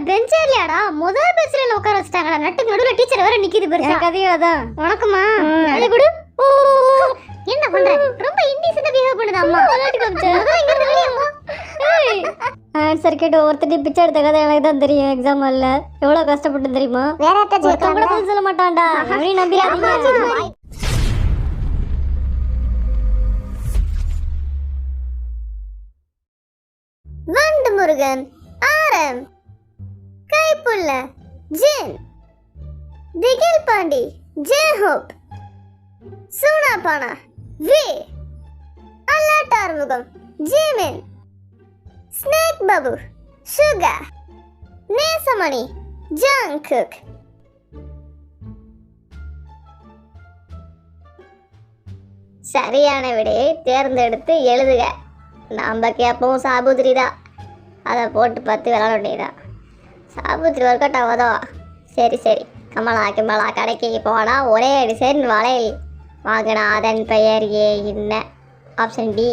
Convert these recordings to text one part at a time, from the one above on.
பெஞ்சே இல்லையாடா? முதல் பெஞ்சில உட்கார வச்சிட்டாங்கடா. நட்டுக்கு நடுவுல டீச்சர் வேற நிக்குது பெருசா. கதையும் அதான். உனக்குமா? அது குடு. என்ன பண்ற? ரொம்ப இன்டீசென்ட்டா பிஹேவ் பண்ணுது அம்மா. விளையாட்டு காமிச்ச. இங்க இருந்து வெளியம்மா. ஏய். ஆன்சர் கேட்டு ஒருத்தட்டி பிச்சை எடுத்த கதை எனக்கு தான் தெரியும். எக்ஸாம் ஹால்ல எவ்வளவு கஷ்டப்பட்டு தெரியுமா? வேற யார்ட்டாச்சும் ஒருத்தன் கூட பதில் சொல்ல மாட்டான்டா. அவனே நம்பிராதீங்க. வண்டு முருகன் ஆரம் Kaipulla Jin Thigil Pandi J-Hope Soonapaana V அல்லாட்டார்முகம் Jimin snake Babu Suga Nesamani Jungkook. சரியான விடையை தேர்ந்தெடுத்து எழுதுக. நம்ம கேட்போம் சாபுத்திரி தான். அதை போட்டு பார்த்து விளாட வேண்டியதான். சாபுத்திரி ஒர்க் அவுட் ஆகாதோ? சரி சரி. கமலா கடைக்கு போனால் ஒரே டிசைன் வளையல் வாங்கினா அதன் பெயர் ஏ என்ன? Option D.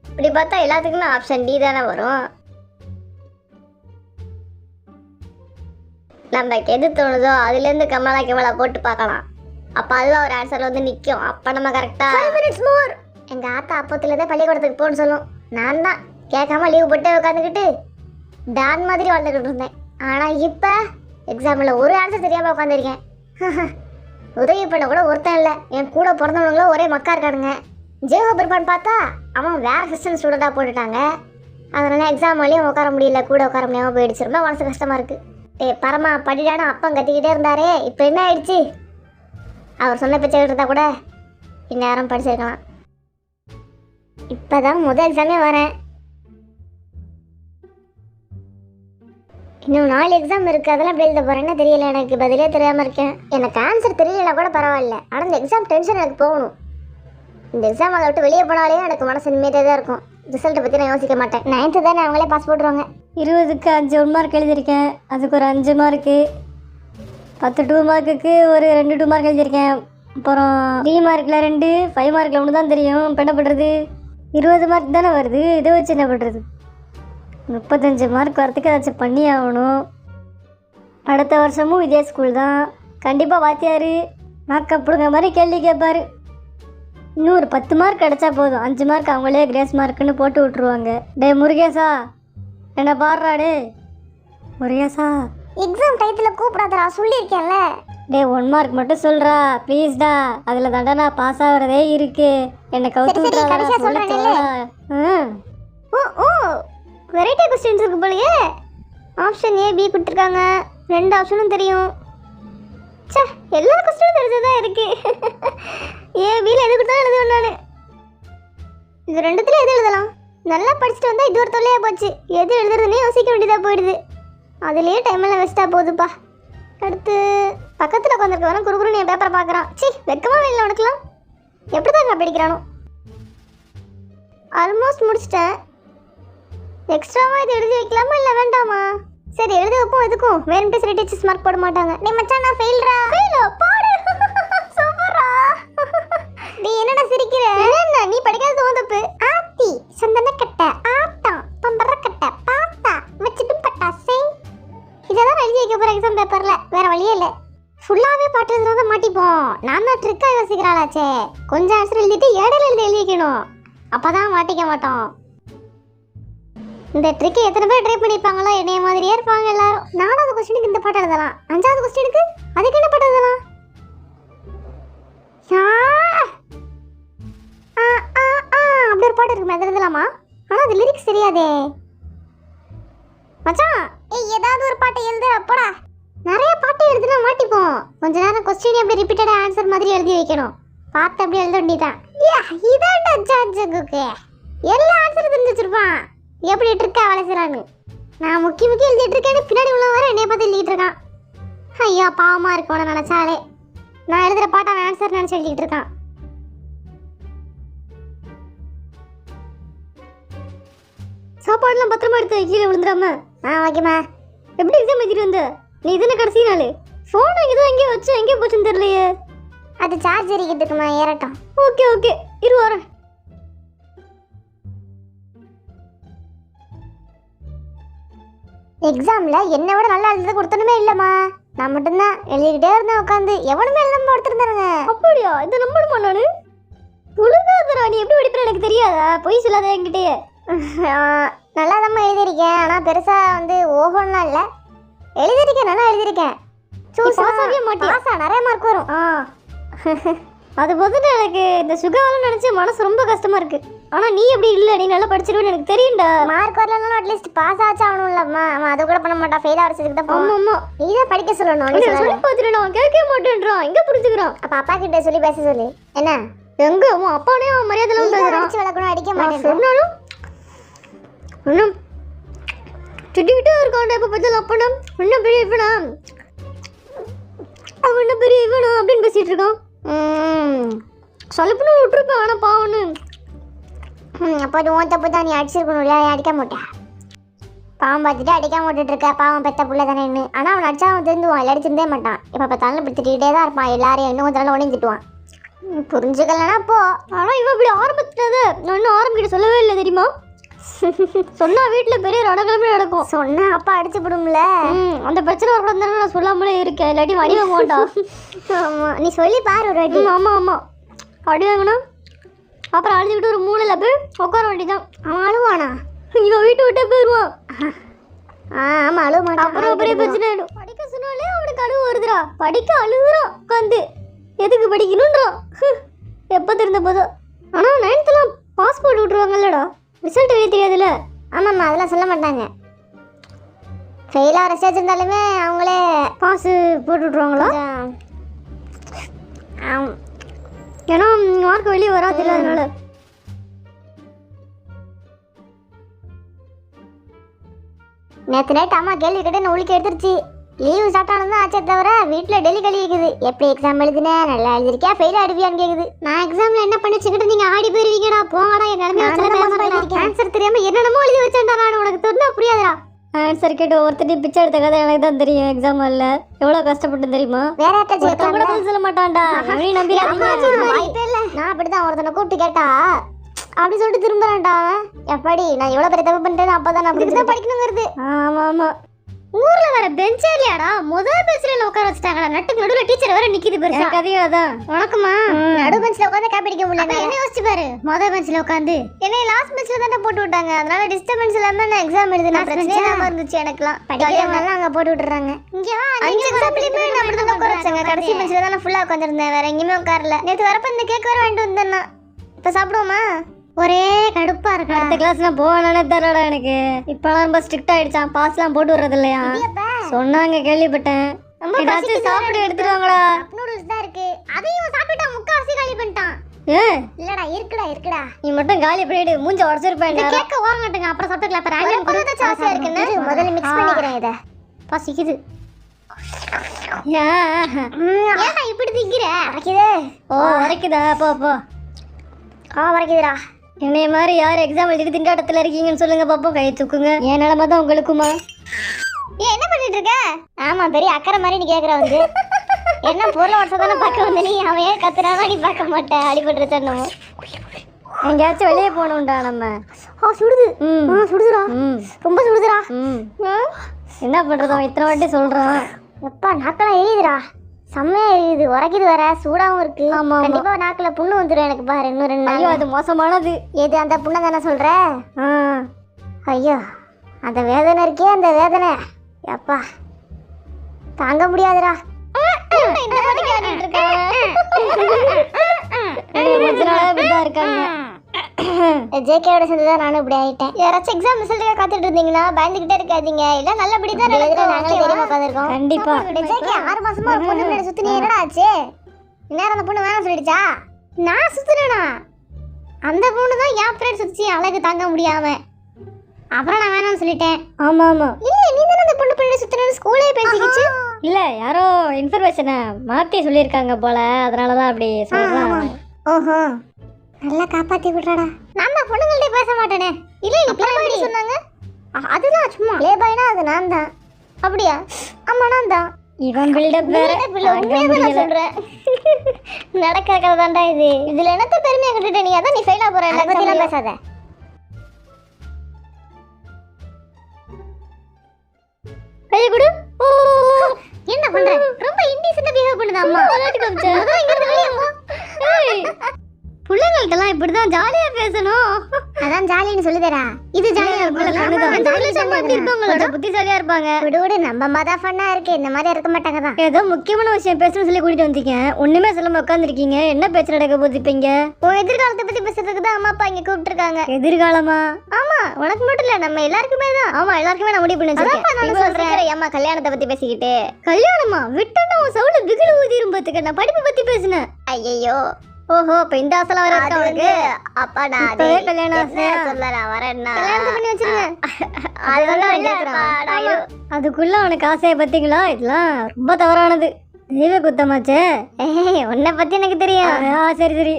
இப்படி பார்த்தா எல்லாத்துக்குமே ஆப்ஷன் டி தானே வரும். நமக்கு எது தோணுதோ அதுலேருந்து கமலா போட்டு பார்க்கலாம். அப்போ அதுதான் ஒரு ஆன்சர் வந்து நிற்கும். அப்போ நம்ம கரெக்டாக 5 minutes more. எங்கள் ஆத்தா அப்போத்துலேருந்தே பள்ளிக்கூடத்துக்கு போகணும்னு சொல்லும். நான் தான் கேட்காம லீவ் போட்டு உட்காந்துக்கிட்டு டான் மாதிரி வாழ்ந்துக்கிட்டு இருந்தேன். ஆனால் இப்போ எக்ஸாமில் ஒரு ஆன்சர் தெரியாமல் உட்காந்துருக்கேன். உதவி பண்ண கூட ஒருத்தன் இல்லை. என் கூட பிறந்தவங்களும் ஒரே மக்கா இருக்கானுங்க. ஜெயஹோப் இருப்பான்னு பார்த்தா அவன் வேறு சிஸ்டம் ஸ்டூடெண்ட்டாக போட்டுட்டாங்க. அதனால் எக்ஸாம் வழியும் உட்கார முடியல, கூட உட்கார முடியாமல் போயிடுச்சு. ரொம்ப மனசு கஷ்டமாக இருக்குது. பரமா படிடானா அப்பம் கத்திக்கிட்டே இருந்தாரே, இப்போ என்ன ஆயிடுச்சு? அவர் சொன்ன பேச்சை இருந்தா கூட இந்நேரம் படிச்சிருக்கலாம். இப்போதான் முதல் எக்ஸாமே வரேன். இன்னும் 4 எக்ஸாம் இருக்குது. அதெல்லாம் எப்படி எழுத போகிறேன்னு தெரியல. எனக்கு பதிலே தெரியாமல் இருக்கேன். எனக்கு ஆன்சர் தெரியலனா கூட பரவாயில்ல. ஆனால் இந்த எக்ஸாம் டென்ஷன் எனக்கு போகணும். இந்த எக்ஸாம் அதை விட்டு வெளியே போனாலே எனக்கு மனசு நிம்மதியாக தான் இருக்கும். ரிசல்ட்டை பற்றி நான் யோசிக்க மாட்டேன். 9th தானே, அவங்களே பாஸ் போட்டுருவாங்க. 20க்கு 5 1 மார்க் எழுதியிருக்கேன். அதுக்கு ஒரு 5 மார்க்கு. 10 2 மார்க்குக்கு ஒரு 2 2 மார்க் எழுதியிருக்கேன். அப்புறம் 3 மார்க்கில் 2 5 மார்க்கில் ஒன்று தான் தெரியும். இப்போ என்ன பண்ணுறது? 20 மார்க் தானே வருது. இதை வச்சு என்ன பண்ணுறது? 35 மார்க் வரத்துக்கு ஏதாச்சும் பண்ணி ஆகணும். அடுத்த வருஷமும் இதே ஸ்கூல் தான். கண்டிப்பாக வாத்தியார் நாக்கப்படுங்க மாதிரி கேள்வி கேட்பார். இன்னும் ஒரு 10 மார்க் கிடச்சா போதும். 5 மார்க் அவங்களே கிரேஸ் மார்க்குன்னு போட்டு விட்ருவாங்க. டே முருகேசா, என்ன பாடுறாடே முருகேசா. எக்ஸாம் டயத்தில் கூப்பிடாதடா, சொல்லியிருக்கேன்ல. டே 1 மார்க் மட்டும் சொல்கிறா ப்ளீஸ்டா. அதில் தாண்டா நான் பாஸ் ஆகிறதே இருக்கு. என்னை கவுத்து விட்றாதா. ஓ வெரைட்டி கொஸ்டின்ஸ் இருக்கு போலயே. ஆப்ஷன் ஏ பி கொடுத்துருக்காங்க. 2 ஆப்ஷனும் தெரியும். சே, எல்லா கொஸ்டினும் தெரிஞ்சதான் இருக்கு. ஏ பியில் எது கொடுத்தாலும் எழுதுவேன் நான். இது 2த்துல எது எழுதலாம்? நல்லா படிச்சுட்டு வந்தால் இது ஒரு தொல்லையாக போச்சு. எது எழுதுறதுன்னே யோசிக்க வேண்டியதாக போயிடுது. அதுலேயே டைமெல்லாம் வேஸ்ட்டாக போகுதுப்பா. அடுத்து பக்கத்தில் உட்காந்துருக்க வேணும் குறுகுறுன்னு என் பேப்பரை பார்க்குறான். சி, வெக்கமாக இல்லை உனக்குலாம். எப்படி தான் படிக்கிறானோ. ஆல்மோஸ்ட் முடிச்சிட்டேன். எக்ஸ்ட்ராவாக இது எழுதி வைக்கலாமா இல்லை வேண்டாமா? சரி, எழுதி வைப்போம். எதுக்கும் வேறு சரி டீச்சர்ஸ் மார்க் போட மாட்டாங்க. நீ மச்சான் நான் ஃபெயில்ரா. ஃபெயிலோ பாடு. சூப்பரா. நீ என்னடா சிரிக்கிற? என்ன நீ படிக்காத தப்பு. ஆத்தி சந்தன கட்ட ஆட்டம் பம்பர கட்ட பாத்தா வச்சிட்டு பட்டாசை. இதெல்லாம் எழுதி வைக்க போகிற எக்ஸாம் பேப்பரில். வேறு வழியே இல்லை. ஃபுல்லாகவே பாட்டு எழுதுனா தான் மாட்டிப்போம். நான் தான் ட்ரிக்காக யோசிக்கிறாளாச்சே. கொஞ்சம் ஆன்சர் எழுதிட்டு இடையில எழுதி வைக்கணும். அப்போ தான் மாட்டிக்க மாட்டோம். இந்த ட்ரிக்கை எத்தனை பேர் ட்ரை பண்ணியிருப்பாங்களோ? என்னைய மாதிரியே இருப்பாங்க எல்லாரும். 4வது கொஸ்டினுக்கு இந்த பாட்டு எழுதலாம். 5வது கொஸ்டினுக்கு அதுக்கு என்ன பாட்டு எழுதலாம்? அப்படி ஒரு பாட்டு இருக்குமே, அது எழுதலாமா? ஆனால் அது லிரிக்ஸ் தெரியாதே மச்சான். ஏதாவது ஒரு பாட்டை எழுது. அப்போடா நிறைய பாட்டு எழுதுனா மாட்டிப்போம். கொஞ்ச நேரம் கொஸ்டின் எப்படி ரிப்பீட்டடாக ஆன்சர் மாதிரி எழுதி வைக்கணும். பார்த்து அப்படி எழுத வேண்டியதான். இதான்டா ஜாஜுக்கு எல்லா ஆன்சரும் தெரிஞ்சு வச்சிருப்பான். எப்படி இருக்கா வேலை செய்கிறான்னு. நான் முக்கிய எழுதிட்டு இருக்கேன்னு பின்னாடி உள்ள வர என்னைய பார்த்து எழுதிட்டு இருக்கான். ஐயா பாவமாக இருக்கோன்னு நினச்சாலே. நான் எழுதுகிற பாட்டை அவன் ஆன்சர் நினச்சி எழுதிட்டு இருக்கான். சாப்பாடுலாம் பத்திரமா எடுத்து கீழே விழுந்துடாம. ஓகேம்மா. எப்படி எக்ஸாம் எழுதிட்டு வந்த? நீ இதுன்னு கடைசி நாள் ஃபோன் எங்கேயோ எங்கேயோ வச்சு எங்கேயோ போச்சுன்னு தெரியலையே. அது சார்ஜ் எரிக்கிறதுக்குமா, ஏறட்டும். ஓகே இரு வரேன். எக்ஸாம்ல என்னை விட நல்லா எழுத கொடுத்தனுமே இல்லம்மா. நான் மட்டும்தான் எழுதிக்கிட்டே இருந்தேன் உட்காந்து. எவனுமே எழுதாம கொடுத்துருந்தானுங்க. அப்படியா? இதை நம்பணுமா நானு? புழுகாதரா, நீ எப்படி படிப்பேன்னு எனக்கு தெரியாதா? பொய் சொல்லாத என்கிட்டயே. நல்லா தான் எழுதியிருக்கேன். ஆனால் பெருசாக வந்து ஓஹோன்லாம் இல்லை. எழுதியிருக்கேன், நல்லா எழுதியிருக்கேன். பாஸா நிறைய மார்க் வரும். அது போதுட்டு எனக்கு இந்த சுகாவெல்லாம் நினச்சி மனசு ரொம்ப கஷ்டமா இருக்கு. ஆனால் நீ எப்படி இல்லை, நீ நல்லா படிச்சிருவேன்னு எனக்கு தெரியும்டா. மார்க் வரலன்னா அட்லீஸ்ட் பாஸ் ஆச்சு ஆகணும்லம்மா. அவன் அதை கூட பண்ண மாட்டான், ஃபெயில் ஆகிறதுக்கு தான். ஆமாம்மா, நீ தான் படிக்க சொல்லணும். சொல்லி பார்த்துட்டு நான் கேட்க மாட்டேன்றான். எங்கே புரிஞ்சுக்கிறான்? அப்போ அப்பா கிட்ட சொல்லி பேச சொல்லி. என்ன எங்க உன் அப்பானே அவன் மரியாதைலாம் பேசுறான். விளக்கணும், அடிக்க மாட்டேன் சொன்னாலும் இன்னும் திட்டிக்கிட்டே இருக்கான்டா. இப்போ பச்சல் அப்பனா இன்னும் பெரிய இவனா, அவன் இன்னும் பெரிய இவனா அப்படின்னு பேசிட்டு இருக்கான். சொல்லப்பணும் விட்டுருப்பேன். ஆனால் பாவன்னு அப்போ அது உன் தப்பு தான். நீ அடிச்சிருக்கணும்ல, அடிக்க மாட்டேன். பாவம் பார்த்துட்டு அடிக்காம விட்டுட்டு இருக்க. பாவம் பெத்த புள்ள தானேன்னு. ஆனால் அவன் அடிச்சா அவன் திருந்துவான், இல்லை அடிச்சிருந்தே மாட்டான். இப்போ பார்த்தாலும் இப்படி திட்டிகிட்டே தான் இருப்பான். எல்லாரையும் இன்னும் கொஞ்சம் நாள் உடனே திட்டுவான். புரிஞ்சுக்கலன்னா போ. ஆனால் இவன் இப்படி ஆரம்பிச்சிட்டத நான் இன்னும் ஆரம்பிக்கிட்ட சொல்லவே இல்லை தெரியுமா? சொன்னா வீட்டில் பெரிய ரணக்கிழமை நடக்கும். சொன்னா அப்பா அடிச்சு போடும்ல. அந்த பிரச்சனை வரக்கூடாது நான் சொல்லாமலே இருக்கேன். இல்லாட்டி அடி வாங்க மாட்டான். ஆமாம், நீ சொல்லி பாரு ஒரு வாட்டி. ஆமாம் ஆமாம், அடி வாங்கணும். அப்புறம் அழுதுகிட்டு ஒரு மூணில் போய் உட்கார வேண்டியதான். அவன் அழுவானா? இவன் வீட்டை விட்டே போயிடுவான். ஆமாம், அழுவ மாட்டான். அப்புறம் பெரிய பிரச்சனை ஆகிடும். படிக்க சொன்னாலே அவனுக்கு அழுவ வருதுடா. படிக்க அழுகுறான் உட்காந்து. எதுக்கு படிக்கணுன்றான். எப்போ தெரிந்த போதும். ஆனால் 9th பாஸ் போட்டு விட்ருவாங்கல்லடா. ரிசல்ட் வெளியே தெரியாதுல்ல. ஆமாம்மா, அதெல்லாம் சொல்ல மாட்டாங்க. ஃபெயிலாக ரிசர்ச் இருந்தாலுமே அவங்களே பாஸு போட்டு விட்ருவாங்களா? ஏன்னா மார்க் வெளியே வராதுல்ல, அதனால. நேற்று நைட் அம்மா கேள்வி கேட்டு நான் உளிக்க எடுத்துருச்சு. லீவு ஸ்டார்ட் ஆனது ஆச்சே தவிர வீட்டில் டெய்லி கழி கேட்குது. எப்படி எக்ஸாம் எழுதுனேன், நல்லா எழுதிருக்கியா, ஃபெயில் ஆடுவியான்னு கேட்குது. நான் எக்ஸாமில் என்ன பண்ணிச்சுக்கிட்டு நீங்கள் ஆடி போயிருவீங்கடா, போங்கடா. என் நிலைமை ஆன்சர் தெரியாமல் என்னென்னமோ எழுதி வச்சேன்டா. நான் உனக்கு சொன்னா புரியாதுடா. ஆன்சர் கேட்டு ஒருத்தட்டி பிச்சை எடுத்த கதை எனக்கு தான் தெரியும். எக்ஸாம் இல்லை எவ்வளோ கஷ்டப்பட்டு தெரியுமா? வேற கூட சொல்ல மாட்டான்டா. வாய்ப்பே இல்லை. நான் அப்படிதான் ஒருத்தனை கூப்பிட்டு கேட்டா அப்படி சொல்லிட்டு திரும்புறான்டா. எப்படி நான் எவ்வளோ பெரிய தப்பு பண்ணிட்டேன். அப்பதான் நான் அப்படி தான் படிக்கணுங்கிறது. ஆமாம் ஆமாம். ஊர்ல வேற பெஞ்சே இல்லையாடா? முதல் பெஞ்சில உட்கார வச்சுட்டாங்கடா. நட்டுக்கு நடுவில் டீச்சர் வேற நிக்குது. பெருசா கதையும் அதான். உனக்குமா நடு பெஞ்சில் உட்காந்து காப்பிடிக்க முடியல. என்ன யோசிச்சு பாரு, முதல் பெஞ்சில் உட்காந்து என்னை லாஸ்ட் பெஞ்சில் தானே போட்டு விட்டாங்க. அதனால டிஸ்டர்பன்ஸ் இல்லாம நான் எக்ஸாம் எழுதின பிரச்சனை இருந்துச்சு. எனக்குலாம் படிக்கிறவங்க அங்கே போட்டு விட்டுறாங்க. இங்கே 5 எக்ஸாம்லையுமே நான் அப்படி தான் உட்கார வச்சாங்க. கடைசி பெஞ்சில் தான் ஃபுல்லாக உட்காந்துருந்தேன். வேற எங்கேயுமே உட்காரல. நேற்று வரப்ப இந்த கேக் வேற வாங்கிட்டு வந்தேன்னா. இப்போ சாப்பிடுவோமா? ஒரே கடுப்பா இருக்கு. அடுத்த கிளாஸ்லாம் போவானே தெரியலடா எனக்கு. இப்பெல்லாம் ரொம்ப ஸ்ட்ரிக்ட் ஆயிடுச்சான். பாஸ்லாம் போட்டு விடுறது இல்லையா சொன்னாங்க, கேள்விப்பட்டேன். ஏதாச்சும் சாப்பிட எடுத்துருவாங்களா? நூடுல்ஸ் தான் இருக்கு. அதையும் சாப்பிட்டா முக்காவாசி காலி பண்ணிட்டான். இல்லடா இருக்குடா. நீ மட்டும் காலி பண்ணிட்டு மூஞ்ச உடச்சிருப்பேன். கேக்க ஓரங்கட்டுங்க, அப்புறம் சாப்பிட்டுக்கலாம். அப்புறம் ஆசையா இருக்குன்னு முதல்ல மிக்ஸ் பண்ணிக்கிறேன். இதை பசிக்குது. ஏன் இப்படி திங்கிற? உரைக்குது. ஓ உரைக்குதா? போ உரைக்குதுடா. என்னைய மாதிரி யார் எக்ஸாம் எழுதிட்டு திண்டாட்டத்தில் இருக்கீங்கன்னு சொல்லுங்க பாப்போம். கை தூக்குங்க. என் நிலமை தான் உங்களுக்குமா? என்ன பண்ணிட்டு இருக்க? ஆமா, பெரிய அக்கறை மாதிரி நீ கேட்குற வந்து. என்ன பொருளை வருஷத்தானே பார்க்க வந்து நீ அவன் ஏன் கத்துறானா நீ பார்க்க மாட்டேன். அடிபட்டுருச்சோ எங்கேயாச்சும் வெளியே போகணும்டா நம்ம. சுடுது. சுடுதுடா. ரொம்ப சுடுதுடா. என்ன பண்ணுறதோ இத்தனை வாட்டி சொல்கிறோம். எப்பா நாக்கெல்லாம் எரியுதுடா. செம்மையா எரியுது. உரைக்குது வேற, சூடாகவும் இருக்கு. கண்டிப்பா நாக்கில் புண்ணு வந்துடும் எனக்கு. பாரு இன்னும் 2 நாள். ஐயோ அது மோசமானது. எது அந்த புண்ணை தானே சொல்ற? ஐயோ அந்த வேதனை இருக்கே, அந்த வேதனை எப்பா தாங்க முடியாதுடா. ஜேகேவோட சேர்ந்துதான் நானும் இப்படி ஆயிட்டேன். யாராச்சும் எக்ஸாம் ரிசல்ட்டுக்காக காத்துட்டு இருந்தீங்கன்னா பயந்துகிட்டே இருக்காதீங்க. இல்ல நல்லபடி தான் நாங்களே தெரியுமா உட்காந்துருக்கோம். கண்டிப்பா ஜேகே 6 மாசமா ஒரு பொண்ணு பின்னாடி சுத்தி நீ என்னடா ஆச்சு? இந்நேரம் அந்த பொண்ணு வேணாம் சொல்லிடுச்சா? நான் சுத்துனேனா? அந்த பொண்ணு தான் என் பின்னாடி சுத்தி அழகு தாங்க முடியாம அப்புறம் நான் வேணாம்னு சொல்லிட்டேன். ஆமா ஆமா. இல்ல நீ தானே அந்த பொண்ணு பின்னாடி சுத்தினு ஸ்கூலே பேசிக்கிச்சு. இல்ல யாரோ இன்ஃபர்மேஷனை மாத்தி சொல்லியிருக்காங்க போல, அதனாலதான் அப்படி சொல்றேன். ஓஹோ நல்லா காப்பாத்தி விடுறாடா. நான் தான் பொண்ணுங்கள்ட்ட பேச மாட்டேனே. இல்ல நீ ப்ளே பாய் சொன்னாங்க. அதுதான் சும்மா ப்ளே பாய்னா அது நான் தான். அப்படியா? ஆமா நான் தான். இவன் பில்டப் வேற. நான் சொல்றேன் நடக்கிற கதை தான்டா இது. இதுல என்னத்த பெருமையா கட்டுட்ட நீ? அதான் நீ ஃபெயிலா போற. எல்லா பத்திலாம் பேசாத. அம்மா விளையாட்டு காமிச்சேன். முதல்ல இங்க இருந்து வெளியே போ. ஏய், பிள்ளைங்கள்ட்டலாம் இப்படிதான் ஜாலியா பேசணும். அதான் ஜாலின்னு சொல்லுதேடா. இது ஜாலியா இருப்பாங்களோட புத்திசாலியா இருப்பாங்க. விடு நம்ம அம்மா தான் ஃபன்னா இருக்கு. இந்த மாதிரி இருக்க மாட்டாங்க தான். ஏதோ முக்கியமான விஷயம் பேசணும்னு சொல்லி கூட்டிட்டு வந்தீங்க, ஒண்ணுமே சொல்லாம உட்காந்துருக்கீங்க. என்ன பேச்சு நடக்க போகுது இப்ப இங்க? உன் எதிர்காலத்தை பத்தி பேசுறதுக்கு தான் அம்மா அப்பா இங்க கூப்பிட்டு இருக்காங்க. எதிர்காலமா? ஆமா, உனக்கு மட்டும் இல்ல, நம்ம எல்லாருக்குமே தான். ஆமா, எல்லாருக்குமே நான் முடிவு பண்ணி வச்சிருக்கேன். சொல்றேன் அம்மா கல்யாணத்தை பத்தி பேசிக்கிட்டு. கல்யாணமா? விட்டனா உன் சவுல பிகிலு ஊதிரும் பாத்துக்க. நான் படிப்பு பத்தி பேசினேன். ஐயோ, ஓஹோ, இப்ப இந்த ஆசைலாம் வர இருக்கா உனக்கு? அப்பா நான் இப்பவே கல்யாணம் ஆசை சொல்ல நான் வரேன்னா கல்யாணத்தை பண்ணி வச்சிருங்க. அதெல்லாம் இல்ல. அதுக்குள்ள அவனுக்கு ஆசையை பத்தீங்களா? இதெல்லாம் ரொம்ப தவறானது. தெய்வ குத்தமாச்சே. உன்னை பத்தி எனக்கு தெரியும். சரி சரி.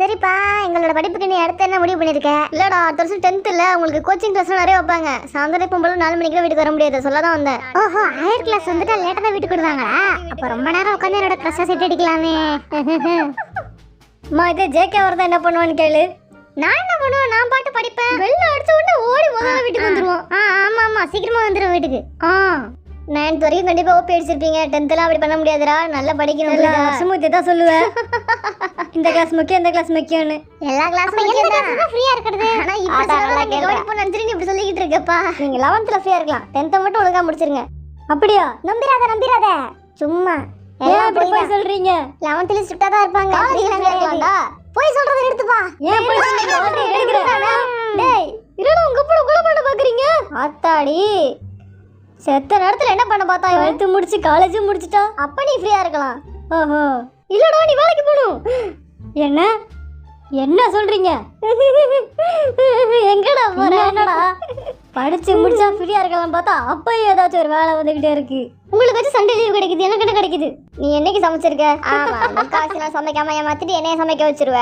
சரிப்பா, எங்களோட படிப்புக்கு நீ அடுத்து என்ன முடிவு பண்ணிருக்க? இல்லடா, அடுத்த வருஷம் 10th இல்ல, உங்களுக்கு கோச்சிங் கிளாஸ் நிறைய வைப்பாங்க. சாயந்தரம் போல 4 மணிக்கு வீட்டுக்கு வர முடியாது, சொல்லதான் வந்தேன். ஓஹோ, ஹையர் கிளாஸ் வந்துட்டு லேட்டா தான் வீட்டுக்கு விடுவாங்களா? அப்ப ரொம்ப நேரம் உட்காந்து என்னோட கிளாஸ் செட் அடிக்கலாமே. அம்மா, இதே ஜேகே வரதான் என்ன பண்ணுவான்னு கேளு. நான் என்ன பண்ணுவேன்? நான் பாட்டு படிப்பேன். வெள்ள அடிச்ச உடனே ஓடி முதல்ல வீட்டுக்கு வந்துருவோம். ஆமா ஆமா, சீக்கிரமா வந்துடும் வீட்டுக்கு. 9th வரைக்கும் கண்டிப்பா ஓபி அடிச்சிருப்பீங்க. 10th எல்லாம் அப்படி பண்ண முடியாதுடா, நல்லா படிக்கணும். சுமூத்தி தான் சொல்லுவேன், இந்த கிளாஸ் முக்கியம், இந்த கிளாஸ் முக்கியம்னு. எல்லா கிளாஸும் ஃப்ரீயா இருக்கிறது. ஆனா இப்ப நினைச்சிட்டு நீ இப்படி சொல்லிக்கிட்டு இருக்கப்பா. நீங்க 11th ஃப்ரீயா இருக்கலாம், 10th மட்டும் ஒழுங்கா முடிச்சிருங்க. அப்படியா? நம்பிராத சும்மா ஏன் இப்படி போய் சொல்றீங்க? 11th ஸ்ட்ரிக்ட்டா தான் இருப்பாங்க. போய் சொல்றத எடுத்துப்பா. ஏன் போய் சொல்றீங்க? டேய், இரடா உங்க கூட கொலை பண்ண பாக்குறீங்க? ஆத்தாடி, செத்த நேரத்துல என்ன பண்ண பார்த்தா? 12th முடிச்சு காலேஜ் முடிச்சிட்டா, அப்ப நீ ஃப்ரீயா இருக்கலாம். ஓஹோ, இல்லடா நீ வேலைக்கு போணும். என்ன என்ன சொல்றீங்க? எங்கடா போற? என்னடா படிச்சு முடிச்சா ஃப்ரீயா இருக்கலாம் பார்த்தா அப்ப ஏதாச்சும் ஒரு வேலை வந்துகிட்டே இருக்கு. உங்களுக்கு வச்சு சண்டே லீவ் கிடைக்குது, எனக்கு என்ன கிடைக்குது? நீ என்னைக்கு சமைச்சிருக்க? ஆமா, காசுலாம் சமைக்காம ஏமாத்திட்டு என்னைய சமைக்க வச்சிருவ.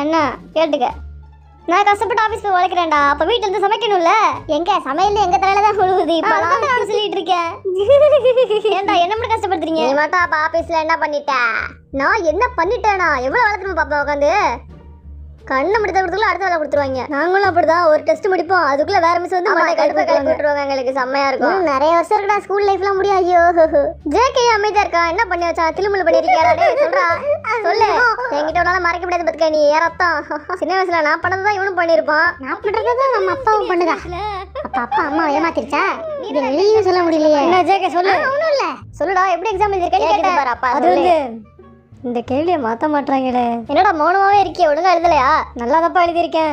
என்ன கேட்டுக்க, நான் கஷ்டப்பட்டு ஆபீஸ் போய் உழைக்கிறேன்டா, அப்ப வீட்டுல இருந்து சமைக்கணும்ல. எங்க சமையல் எங்க தலையில தான் விழுவுது. இப்ப நான் சொல்லிட்டு இருக்கேன். ஏன்டா என்ன மட்டும் கஷ்டப்படுத்துறீங்க? நீ மட்டும் அப்ப ஆபீஸ்ல என்ன பண்ணிட்ட? நான் என்ன பண்ணிட்டேனா? எவ்வளவு வளர்த்துமா பாப்பா உட்காந்து கண்ணை முடித்த கொடுத்துக்குள்ள அடுத்த வேலை கொடுத்துருவாங்க. நாங்களும் அப்படிதான், ஒரு டெஸ்ட் முடிப்போம், அதுக்குள்ள வேற மிஸ் வந்து மண்டை கடுப்பு கலப்பி விட்டுருவாங்க. எங்களுக்கு செம்மையா இருக்கும். நிறைய வருஷம் இருக்குடா ஸ்கூல் லைஃப்லாம் முடியும். ஐயோ, ஜேகே அமைதியா இருக்கா? என்ன பண்ணி வச்சா? திலுமுள்ள பண்ணிருக்கியா? சொல்றா, சொல்லு. என்கிட்ட உன்னால மறைக்க முடியாது பத்துக்க. நீ ஏறத்தான் சின்ன வயசுல நான் பண்ணதான் இவனும் பண்ணிருப்பான். நான் பண்றதுதான் நம்ம அப்பாவும் பண்ணுதா. அப்பா அம்மா ஏமாத்திருச்சா? இது வெளியும் சொல்ல முடியலையே. என்ன ஜேகே சொல்லு. ஒண்ணும் இல்ல, சொல்லுடா, எப்படி எக்ஸாம் எழுதிருக்கேன்னு பாரு அப்பா. அது வந்து இந்த கேள்வியை மாத்த மாட்டாங்களே. என்னடா மௌனமாவே இருக்கிய? ஒழுங்கா எழுதலையா? நல்லா தப்பா எழுதியிருக்கேன்.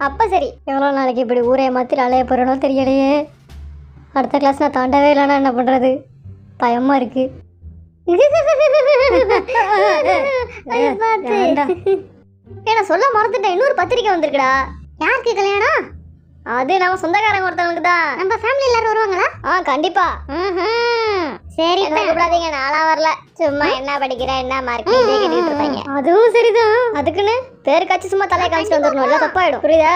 அப்ப சரி, எவ்வளோ நாளைக்கு இப்படி ஊரே மாத்தி அலைய போறனோ தெரியலையே. அடுத்த கிளாஸ் நான் தாண்டவே இல்லைன்னா என்ன பண்றது? பயமா இருக்கு. ஏன்னா சொல்ல மறந்துட்டேன், இன்னொரு பத்திரிக்கை வந்திருக்குடா. யாருக்கு கல்யாணம்? அது நம்ம சொந்தக்காரங்க ஒருத்தவங்களுக்கு தான். நம்ம ஃபேமிலி எல்லாரும் வருவாங்களா? கண்டிப்பா. சரி, கூப்பிடாதீங்க, நானா வரல. சும்மா என்ன படிக்கிற, என்ன மார்க் கேட்டுட்டு இருப்பாங்க. அதுவும் சரிதான், அதுக்குன்னு பேருக்காச்சும் சும்மா தலையை காமிச்சிட்டு வந்துடணும், எல்லாம் தப்பாயிடும். புரியுதா?